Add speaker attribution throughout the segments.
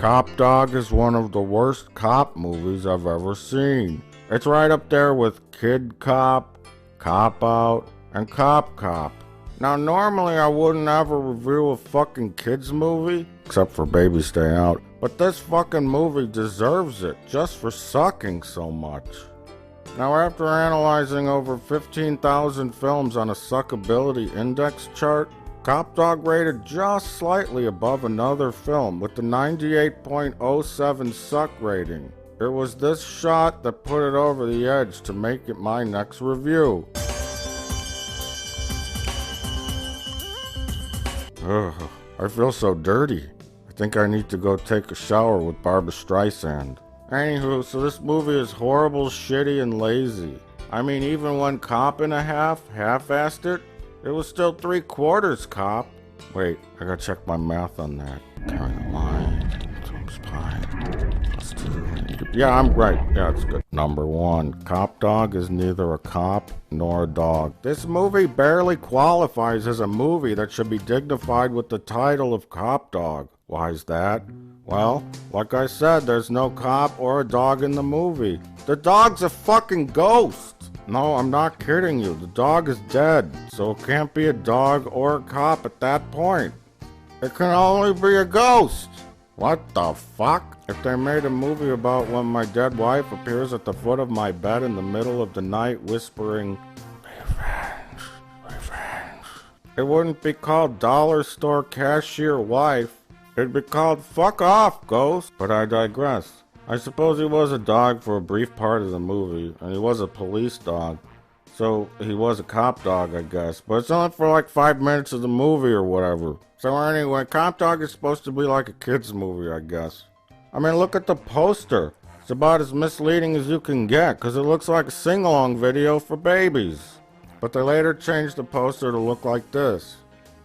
Speaker 1: Cop Dog is one of the worst cop movies I've ever seen. It's right up there with Kid Cop, Cop Out, and Cop Cop. Now normally I wouldn't ever review a fucking kids movie, except for Baby Stay Out, but this fucking movie deserves it just for sucking so much. Now after analyzing over 15,000 films on a suckability index chart, Cop Dog rated just slightly above another film with the 98.07 suck rating. It was this shot that put it over the edge to make it my next review. Ugh, I feel so dirty. I think I need to go take a shower with Barbra Streisand. Anywho, so this movie is horrible, shitty, and lazy. I mean, even when Cop and a half-assed it, it was still 3/4 cop. Wait, I gotta check my math on that. Carrying the line. Yeah, I'm right. Yeah, it's good. Number 1, Cop Dog is neither a cop nor a dog. This movie barely qualifies as a movie that should be dignified with the title of Cop Dog. Why is that? Well, like I said, there's no cop or a dog in the movie. The dog's a fucking ghost. No, I'm not kidding you. The dog is dead, so it can't be a dog or a cop at that point. It can only be a ghost. What the fuck? If they made a movie about when my dead wife appears at the foot of my bed in the middle of the night whispering, "Revenge, revenge," it wouldn't be called Dollar Store Cashier Wife. It'd be called Fuck Off, Ghost. But I digress. I suppose he was a dog for a brief part of the movie, and he was a police dog. So he was a cop dog, I guess. But it's only for like 5 minutes of the movie or whatever. So anyway, Cop Dog is supposed to be like a kid's movie, I guess. I mean, look at the poster. It's about as misleading as you can get, because it looks like a sing-along video for babies. But they later changed the poster to look like this,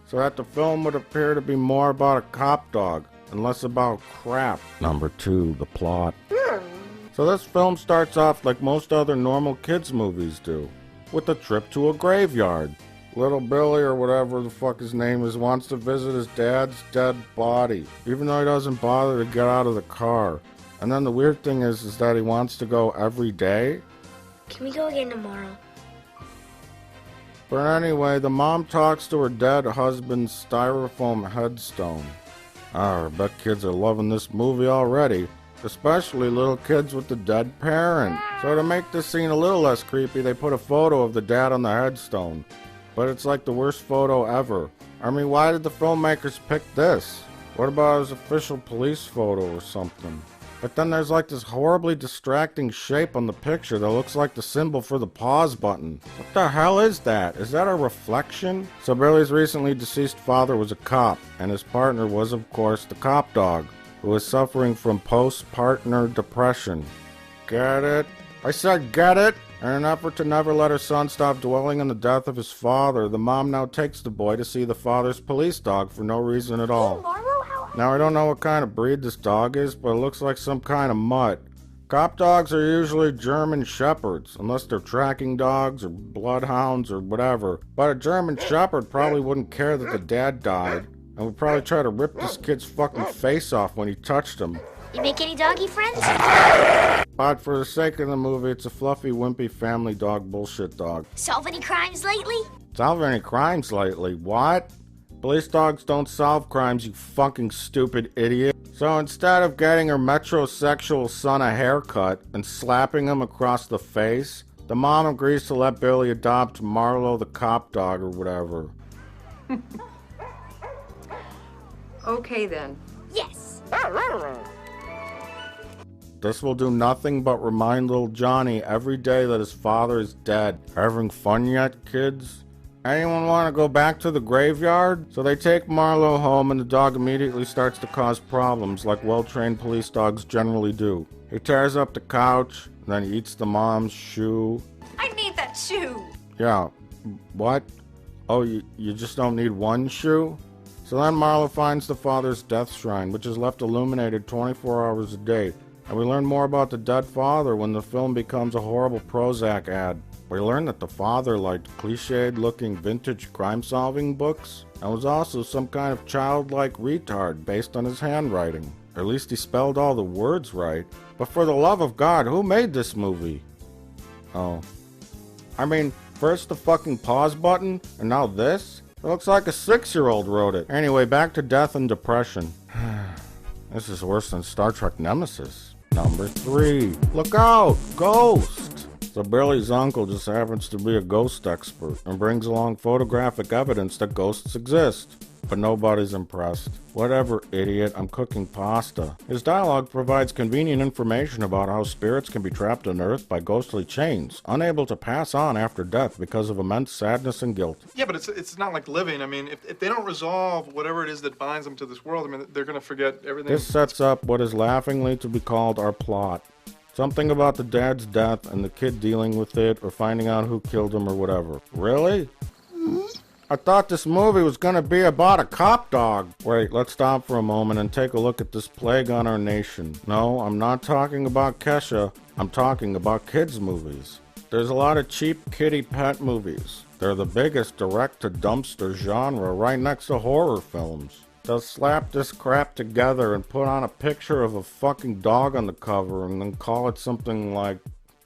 Speaker 1: so that the film would appear to be more about a cop dog and less about crap. Number 2, the plot. So this film starts off like most other normal kids movies do, with a trip to a graveyard. Little Billy, or whatever the fuck his name is, wants to visit his dad's dead body, even though he doesn't bother to get out of the car. And then the weird thing is that he wants to go every day.
Speaker 2: Can we go again tomorrow?
Speaker 1: But anyway, the mom talks to her dead husband's styrofoam headstone. I bet kids are loving this movie already, especially little kids with the dead parent. So to make this scene a little less creepy, they put a photo of the dad on the headstone. But it's like the worst photo ever. I mean, why did the filmmakers pick this? What about his official police photo or something? But then there's like this horribly distracting shape on the picture that looks like the symbol for the pause button. What the hell is that? Is that a reflection? So Billy's recently deceased father was a cop, and his partner was, of course, the cop dog, who was suffering from post-partner depression. Get it? I said get it? In an effort to never let her son stop dwelling on the death of his father, the mom now takes the boy to see the father's police dog for no reason at all. Now I don't know what kind of breed this dog is, but it looks like some kind of mutt. Cop dogs are usually German shepherds, unless they're tracking dogs or bloodhounds or whatever. But a German shepherd probably wouldn't care that the dad died, and would probably try to rip this kid's fucking face off when he touched him.
Speaker 2: You make any doggy friends?
Speaker 1: But for the sake of the movie, it's a fluffy, wimpy family dog bullshit dog.
Speaker 2: Solve any crimes lately?
Speaker 1: Solve any crimes lately? What? Police dogs don't solve crimes, you fucking stupid idiot. So instead of getting her metrosexual son a haircut and slapping him across the face, the mom agrees to let Billy adopt Marlo the cop dog or whatever.
Speaker 3: Okay then.
Speaker 2: Yes.
Speaker 1: This will do nothing but remind little Johnny every day that his father is dead. Having fun yet, kids? Anyone want to go back to the graveyard? So they take Marlo home and the dog immediately starts to cause problems like well-trained police dogs generally do. He tears up the couch, then he eats the mom's shoe.
Speaker 3: I need that shoe.
Speaker 1: Yeah, what? Oh, you just don't need one shoe? So then Marlo finds the father's death shrine, which is left illuminated 24 hours a day. And we learn more about the dead father when the film becomes a horrible Prozac ad. We learn that the father liked cliched-looking vintage crime-solving books, and was also some kind of childlike retard based on his handwriting. At least he spelled all the words right. But for the love of God, who made this movie? Oh. I mean, first the fucking pause button, and now this? It looks like a 6-year-old wrote it. Anyway, back to death and depression. This is worse than Star Trek Nemesis. Number 3. Look out! Ghost! So Billy's uncle just happens to be a ghost expert and brings along photographic evidence that ghosts exist. But nobody's impressed. Whatever, idiot, I'm cooking pasta. His dialogue provides convenient information about how spirits can be trapped on Earth by ghostly chains, unable to pass on after death because of immense sadness and guilt.
Speaker 4: Yeah, but it's not like living. I mean, if they don't resolve whatever it is that binds them to this world, I mean, they're going to forget everything.
Speaker 1: This sets up what is laughingly to be called our plot. Something about the dad's death and the kid dealing with it or finding out who killed him or whatever. Really? I thought this movie was gonna be about a cop dog. Wait, let's stop for a moment and take a look at this plague on our nation. No, I'm not talking about Kesha. I'm talking about kids' movies. There's a lot of cheap kitty pet movies. They're the biggest direct-to-dumpster genre right next to horror films. They'll slap this crap together and put on a picture of a fucking dog on the cover and then call it something like,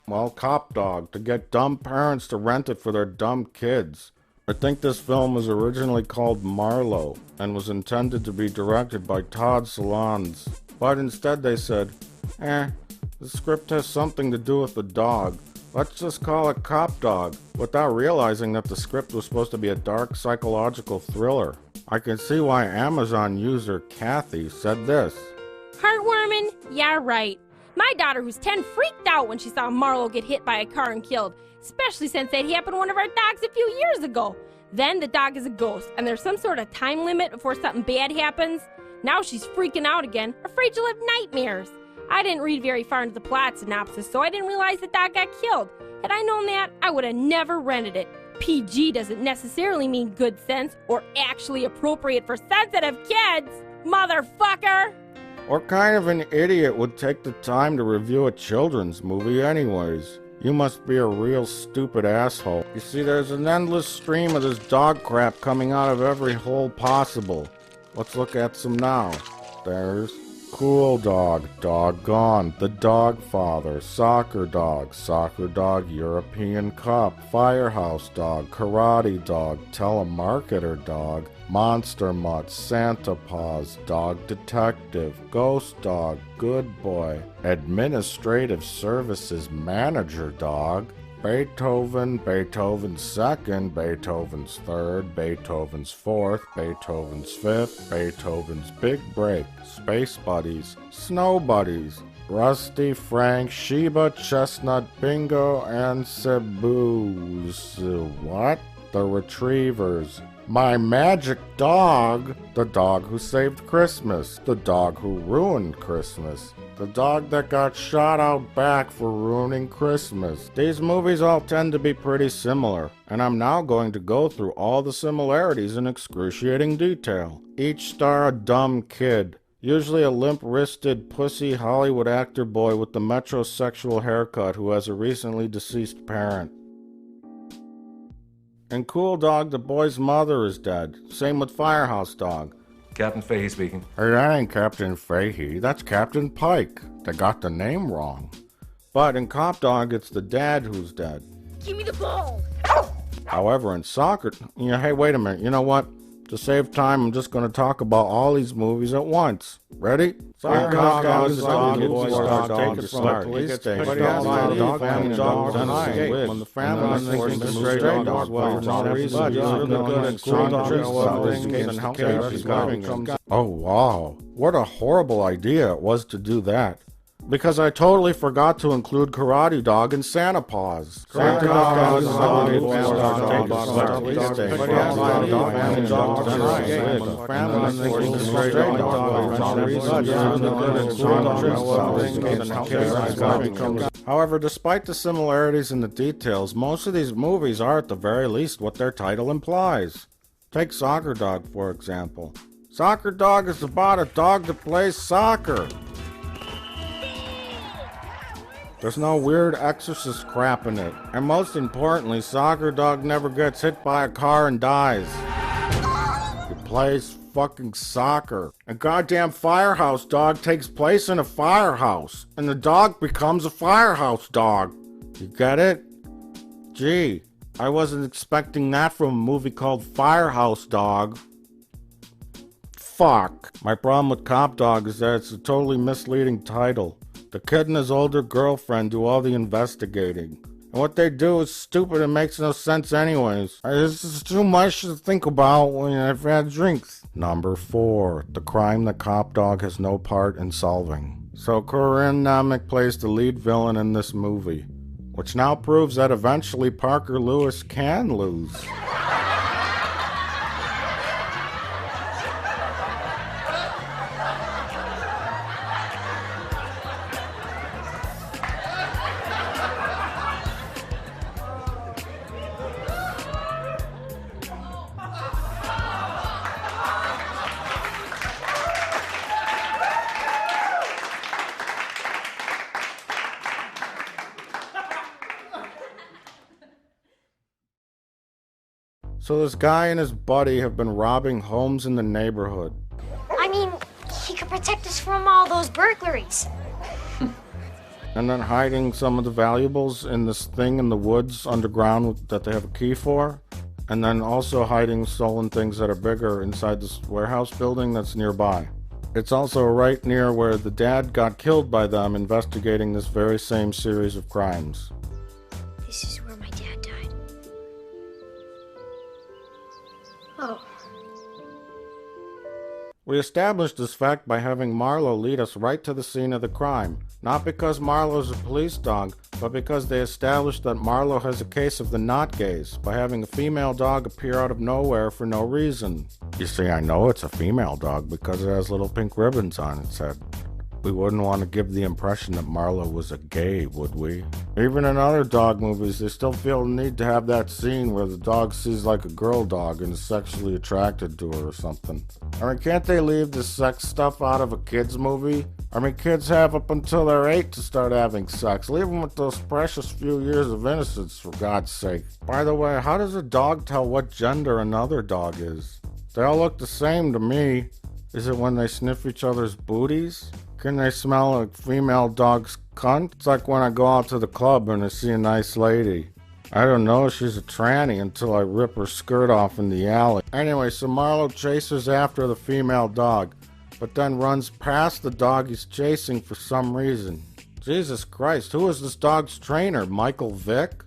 Speaker 1: well, Cop Dog, to get dumb parents to rent it for their dumb kids. I think this film was originally called Marlowe and was intended to be directed by Todd Solondz, but instead they said, the script has something to do with the dog. Let's just call it Cop Dog, without realizing that the script was supposed to be a dark psychological thriller. I can see why Amazon user Kathy said this.
Speaker 5: Heartwarming? Yeah, right. My daughter, who's 10, freaked out when she saw Marlowe get hit by a car and killed, especially since that happened to one of our dogs a few years ago. Then the dog is a ghost, and there's some sort of time limit before something bad happens. Now she's freaking out again, afraid she'll have nightmares. I didn't read very far into the plot synopsis, so I didn't realize the dog got killed. Had I known that, I would have never rented it. PG doesn't necessarily mean good sense or actually appropriate for sensitive kids, motherfucker!
Speaker 1: What kind of an idiot would take the time to review a children's movie anyways? You must be a real stupid asshole. You see, there's an endless stream of this dog crap coming out of every hole possible. Let's look at some now. There's Cool Dog, Doggone, The Dog Father, Soccer Dog, European Cup, Firehouse Dog, Karate Dog, Telemarketer Dog, Monster Mutt, Santa Paws, Dog Detective, Ghost Dog, Good Boy, Administrative Services Manager Dog, Beethoven, Beethoven's second, Beethoven's third, Beethoven's fourth, Beethoven's fifth, Beethoven's Big Break, Space Buddies, Snow Buddies, Rusty, Frank, Sheba, Chestnut, Bingo, and Cebu's. What? The Retrievers. My Magic Dog, the dog who saved Christmas, the dog who ruined Christmas, the dog that got shot out back for ruining Christmas. These movies all tend to be pretty similar, and I'm now going to go through all the similarities in excruciating detail. Each star a dumb kid, usually a limp-wristed, pussy Hollywood actor boy with the metrosexual haircut who has a recently deceased parent. In Cool Dog, the boy's mother is dead. Same with Firehouse Dog.
Speaker 6: Captain Fahey speaking.
Speaker 1: Hey, that ain't Captain Fahey. That's Captain Pike. They got the name wrong. But in Cop Dog, it's the dad who's dead.
Speaker 2: Give me the ball.
Speaker 1: However, in Soccer... hey, wait a minute. You know what? To save time, I'm just going to talk about all these movies at once. Ready? Soccer Dog is a dog, boys dog, take it from the police station. When the family thinks the stray dog well, for some reason, oh, wow. What a horrible idea it was to do that. Because I totally forgot to include Karate Dog and Santa Paws. Santa Paws is a However, despite the similarities in the details, most of these movies are at the very least what their title implies. Take Soccer Dog, for example. Soccer Dog is about a dog that plays soccer. There's no weird exorcist crap in it. And most importantly, Soccer Dog never gets hit by a car and dies. He plays fucking soccer. A goddamn firehouse dog takes place in a firehouse, and the dog becomes a firehouse dog. You get it? Gee, I wasn't expecting that from a movie called Firehouse Dog. Fuck. My problem with Cop Dog is that it's a totally misleading title. The kid and his older girlfriend do all the investigating. And what they do is stupid and makes no sense anyways. This is too much to think about when I've had drinks. Number 4. The crime that Cop Dog has no part in solving. So Corinne Namick plays the lead villain in this movie, which now proves that eventually Parker Lewis can lose. So this guy and his buddy have been robbing homes in the neighborhood.
Speaker 2: I mean, he could protect us from all those burglaries.
Speaker 1: And then hiding some of the valuables in this thing in the woods underground that they have a key for. And then also hiding stolen things that are bigger inside this warehouse building that's nearby. It's also right near where the dad got killed by them investigating this very same series of crimes.
Speaker 2: This is where my dad died. Oh.
Speaker 1: We established this fact by having Marlowe lead us right to the scene of the crime. Not because Marlowe's a police dog, but because they established that Marlowe has a case of the not gaze by having a female dog appear out of nowhere for no reason. You see, I know it's a female dog because it has little pink ribbons on its head. We wouldn't want to give the impression that Marlowe was a gay, would we? Even in other dog movies, they still feel the need to have that scene where the dog sees like a girl dog and is sexually attracted to her or something. I mean, can't they leave the sex stuff out of a kid's movie? I mean, kids have up until they're 8 to start having sex. Leave them with those precious few years of innocence, for God's sake. By the way, how does a dog tell what gender another dog is? They all look the same to me. Is it when they sniff each other's booties? Can they smell a female dog's cunt? It's like when I go out to the club and I see a nice lady. I don't know if she's a tranny until I rip her skirt off in the alley. Anyway, so Marlowe chases after the female dog, but then runs past the dog he's chasing for some reason. Jesus Christ, who is this dog's trainer? Michael Vick?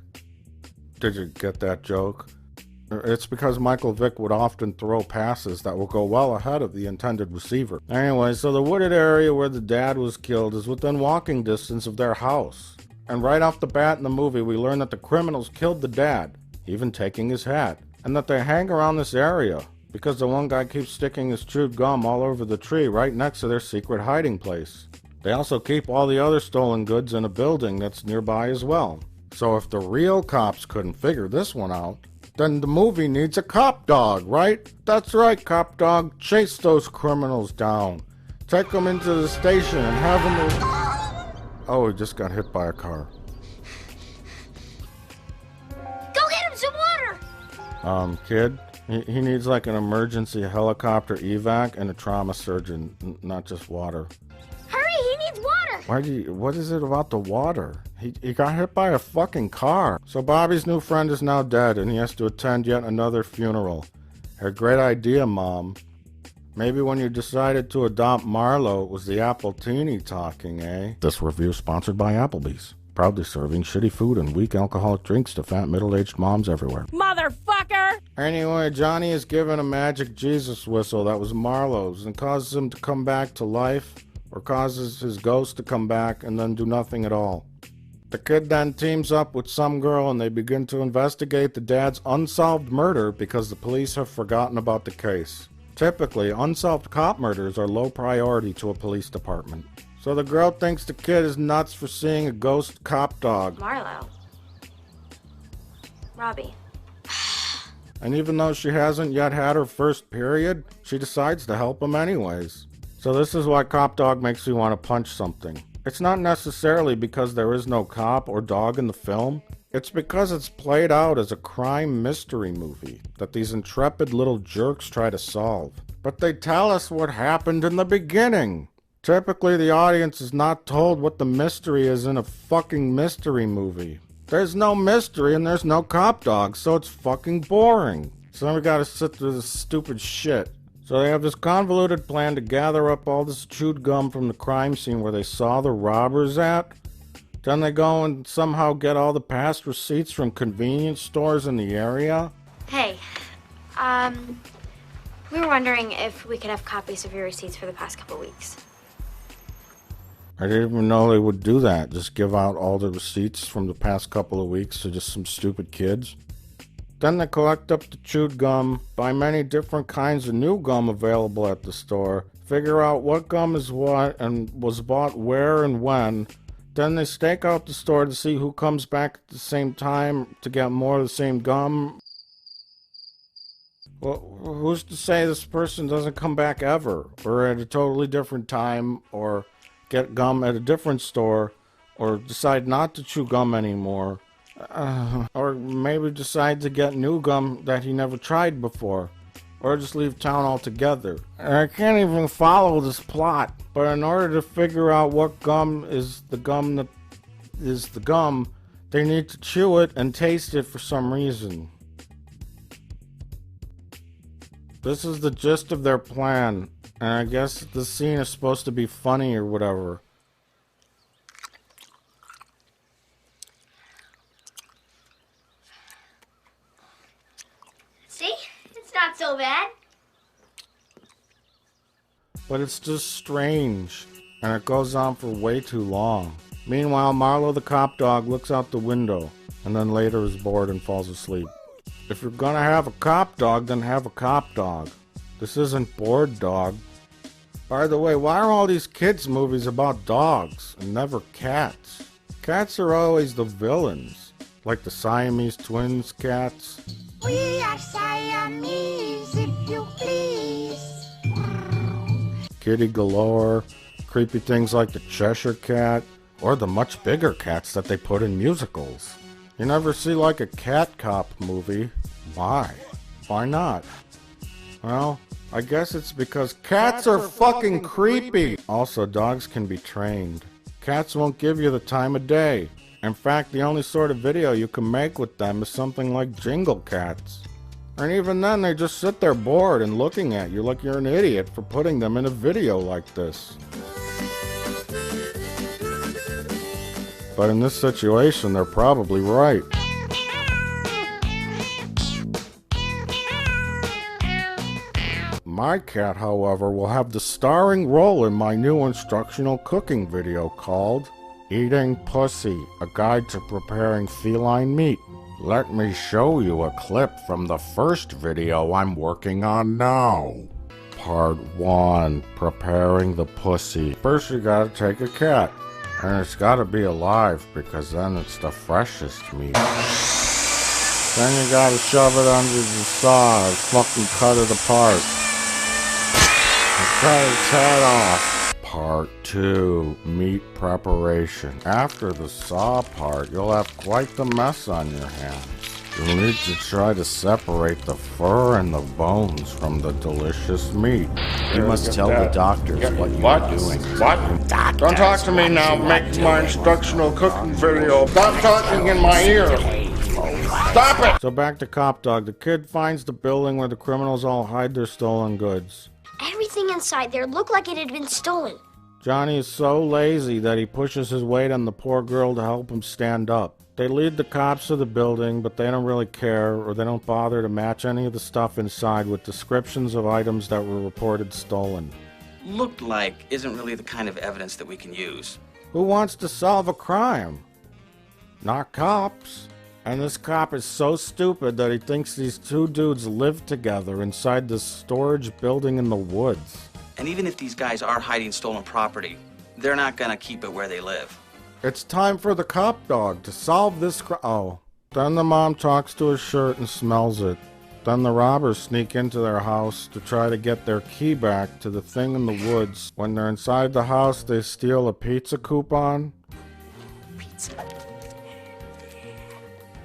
Speaker 1: Did you get that joke? It's because Michael Vick would often throw passes that will go well ahead of the intended receiver. Anyway, so the wooded area where the dad was killed is within walking distance of their house. And right off the bat in the movie, we learn that the criminals killed the dad, even taking his hat. And that they hang around this area, because the one guy keeps sticking his chewed gum all over the tree right next to their secret hiding place. They also keep all the other stolen goods in a building that's nearby as well. So if the real cops couldn't figure this one out, then the movie needs a cop dog, right? That's right, cop dog. Chase those criminals down. Take them into the station and have them... Oh, he just got hit by a car.
Speaker 2: Go get him some water!
Speaker 1: Kid, he needs like an emergency helicopter evac and a trauma surgeon, not just water.
Speaker 2: Hurry, he needs water!
Speaker 1: What is it about the water? He got hit by a fucking car. So Bobby's new friend is now dead and he has to attend yet another funeral. A great idea, Mom. Maybe when you decided to adopt Marlowe, it was the Appletini talking, eh? This review is sponsored by Applebee's. Proudly serving shitty food and weak alcoholic drinks to fat middle-aged moms everywhere.
Speaker 5: Motherfucker!
Speaker 1: Anyway, Johnny is given a magic Jesus whistle that was Marlowe's and causes him to come back to life, or causes his ghost to come back and then do nothing at all. The kid then teams up with some girl and they begin to investigate the dad's unsolved murder because the police have forgotten about the case. Typically, unsolved cop murders are low priority to a police department. So the girl thinks the kid is nuts for seeing a ghost cop dog.
Speaker 3: Marlowe. Robbie.
Speaker 1: And even though she hasn't yet had her first period, she decides to help him anyways. So this is why Cop Dog makes you want to punch something. It's not necessarily because there is no cop or dog in the film. It's because it's played out as a crime mystery movie that these intrepid little jerks try to solve. But they tell us what happened in the beginning. Typically, the audience is not told what the mystery is in a fucking mystery movie. There's no mystery and there's no cop dog, so it's fucking boring. So then we gotta sit through this stupid shit. So they have this convoluted plan to gather up all this chewed gum from the crime scene where they saw the robbers at. Then they go and somehow get all the past receipts from convenience stores in the area.
Speaker 2: Hey, we were wondering if we could have copies of your receipts for the past couple weeks.
Speaker 1: I didn't even know they would do that. Just give out all the receipts from the past couple of weeks to just some stupid kids. Then they collect up the chewed gum, buy many different kinds of new gum available at the store, figure out what gum is what and was bought where and when. Then they stake out the store to see who comes back at the same time to get more of the same gum. Well, who's to say this person doesn't come back ever, or at a totally different time, or get gum at a different store, or decide not to chew gum anymore, or maybe decide to get new gum that he never tried before, or just leave town altogether. And I can't even follow this plot, but in order to figure out what gum is the gum that is the gum, they need to chew it and taste it for some reason. This is the gist of their plan. And I guess the scene is supposed to be funny or whatever.
Speaker 2: See? It's not so bad.
Speaker 1: But it's just strange. And it goes on for way too long. Meanwhile, Marlo the cop dog looks out the window. And then later is bored and falls asleep. If you're gonna have a cop dog, then have a cop dog. This isn't Bored Dog. By the way, why are all these kids' movies about dogs and never cats? Cats are always the villains, like the Siamese twins cats.
Speaker 6: We are Siamese, if you please.
Speaker 1: Kitty galore, creepy things like the Cheshire Cat, or the much bigger cats that they put in musicals. You never see like a cat cop movie. Why? Why not? Well, I guess it's because cats are fucking creepy. Also, dogs can be trained. Cats won't give you the time of day. In fact, the only sort of video you can make with them is something like Jingle Cats. And even then, they just sit there bored and looking at you like you're an idiot for putting them in a video like this. But in this situation, they're probably right. My cat, however, will have the starring role in my new instructional cooking video called Eating Pussy, a guide to preparing feline meat. Let me show you a clip from the first video I'm working on now. Part 1, Preparing the Pussy. First you gotta take a cat, and it's gotta be alive because then it's the freshest meat. Then you gotta shove it under the saw and fucking cut it apart. Cut its head off. Part 2, Meat Preparation. After the saw part, you'll have quite the mess on your hands. You'll need to try to separate the fur and the bones from the delicious meat.
Speaker 7: You must tell the doctors what you're doing.
Speaker 1: What? Don't talk to me now. Make my instructional cooking video. Stop talking in my ear. Stop it! So back to Cop Dog. The kid finds the building where the criminals all hide their stolen goods.
Speaker 2: Everything inside there looked like it had been stolen.
Speaker 1: Johnny is so lazy that he pushes his weight on the poor girl to help him stand up. They lead the cops to the building, but they don't really care, or they don't bother to match any of the stuff inside with descriptions of items that were reported stolen.
Speaker 7: Looked like isn't really the kind of evidence that we can use.
Speaker 1: Who wants to solve a crime? Not cops. And this cop is so stupid that he thinks these two dudes live together inside this storage building in the woods.
Speaker 7: And even if these guys are hiding stolen property, they're not gonna keep it where they live.
Speaker 1: It's time for the cop dog to solve this Oh. Then the mom talks to his shirt and smells it. Then the robbers sneak into their house to try to get their key back to the thing in the woods. When they're inside the house, they steal a pizza coupon.
Speaker 2: Pizza.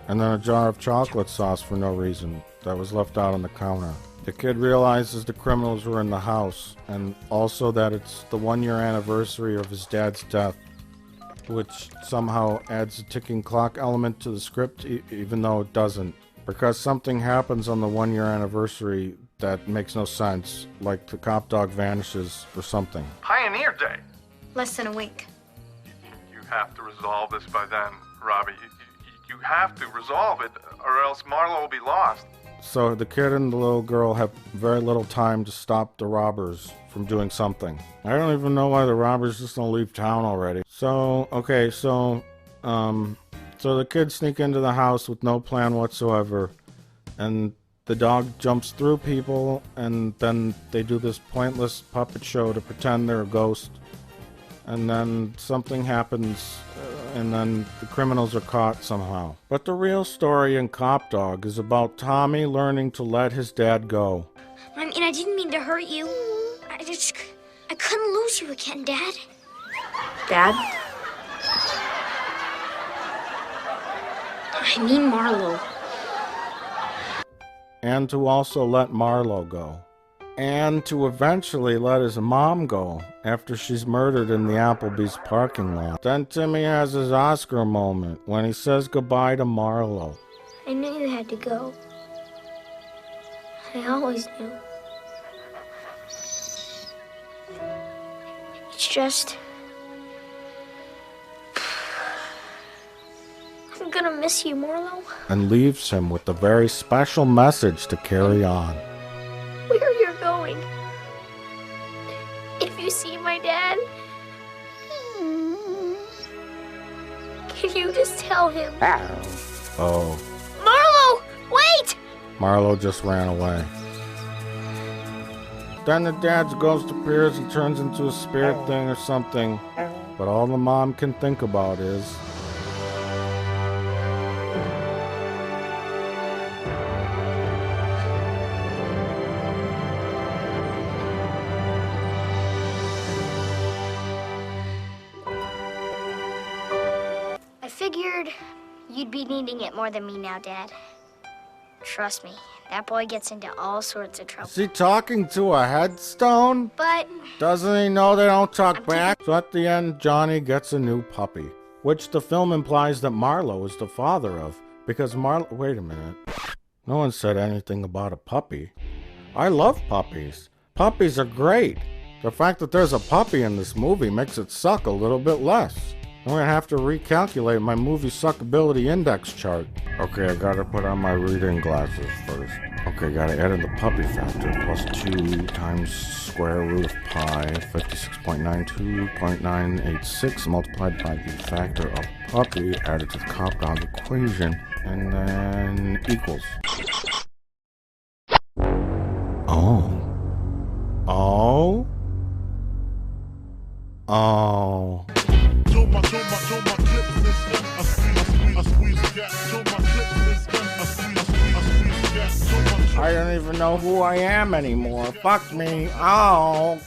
Speaker 1: And then a jar of chocolate sauce for no reason that was left out on the counter. The kid realizes the criminals were in the house, and also that it's the 1-year anniversary of his dad's death, which somehow adds a ticking clock element to the script, even though it doesn't. Because something happens on the 1-year anniversary that makes no sense, like the cop dog vanishes or something.
Speaker 4: Pioneer Day.
Speaker 2: Less than a week.
Speaker 4: You have to resolve this by then, Robbie. You have to resolve it, or else Marlo will be lost.
Speaker 1: So the kid and the little girl have very little time to stop the robbers from doing something. I don't even know why the robbers just don't leave town already. So, okay, so the kids sneak into the house with no plan whatsoever, and the dog jumps through people, and then they do this pointless puppet show to pretend they're a ghost, and then something happens, and then the criminals are caught somehow. But the real story in Cop Dog is about Tommy learning to let his dad go.
Speaker 2: I mean, I didn't mean to hurt you. I couldn't lose you again, Dad.
Speaker 3: Dad?
Speaker 2: I mean Marlo.
Speaker 1: And to also let Marlo go. And to eventually let his mom go after she's murdered in the Applebee's parking lot. Then Timmy has his Oscar moment when he says goodbye to Marlo.
Speaker 2: I knew you had to go. I always knew. It's just... I'm gonna miss you, Marlo.
Speaker 1: And leaves him with a very special message to carry on.
Speaker 2: Where you're going. If you see my dad, can you just tell him?
Speaker 1: Oh.
Speaker 2: Marlo, wait!
Speaker 1: Marlo just ran away. Then the dad's ghost appears and turns into a spirit thing or something. But all the mom can think about is...
Speaker 2: I figured you'd be needing it more than me now, Dad. Trust me, that boy gets into all sorts of trouble.
Speaker 1: Is he talking to a headstone?
Speaker 2: But
Speaker 1: Doesn't he know they don't talk back? So at the end, Johnny gets a new puppy, which the film implies that Marlo is the father of, because Marlo... Wait a minute. No one said anything about a puppy. I love puppies. Puppies are great. The fact that there's a puppy in this movie makes it suck a little bit less. I'm gonna have to recalculate my movie suckability index chart. Okay, I gotta put on my reading glasses first. Okay, gotta add in the puppy factor. Plus 2 times square root of pi, 56.92.986 multiplied by the factor of puppy added to the Cop Dog equation, and then equals. Oh. Oh? Oh. I don't even know who I am anymore. Fuck me. Oh.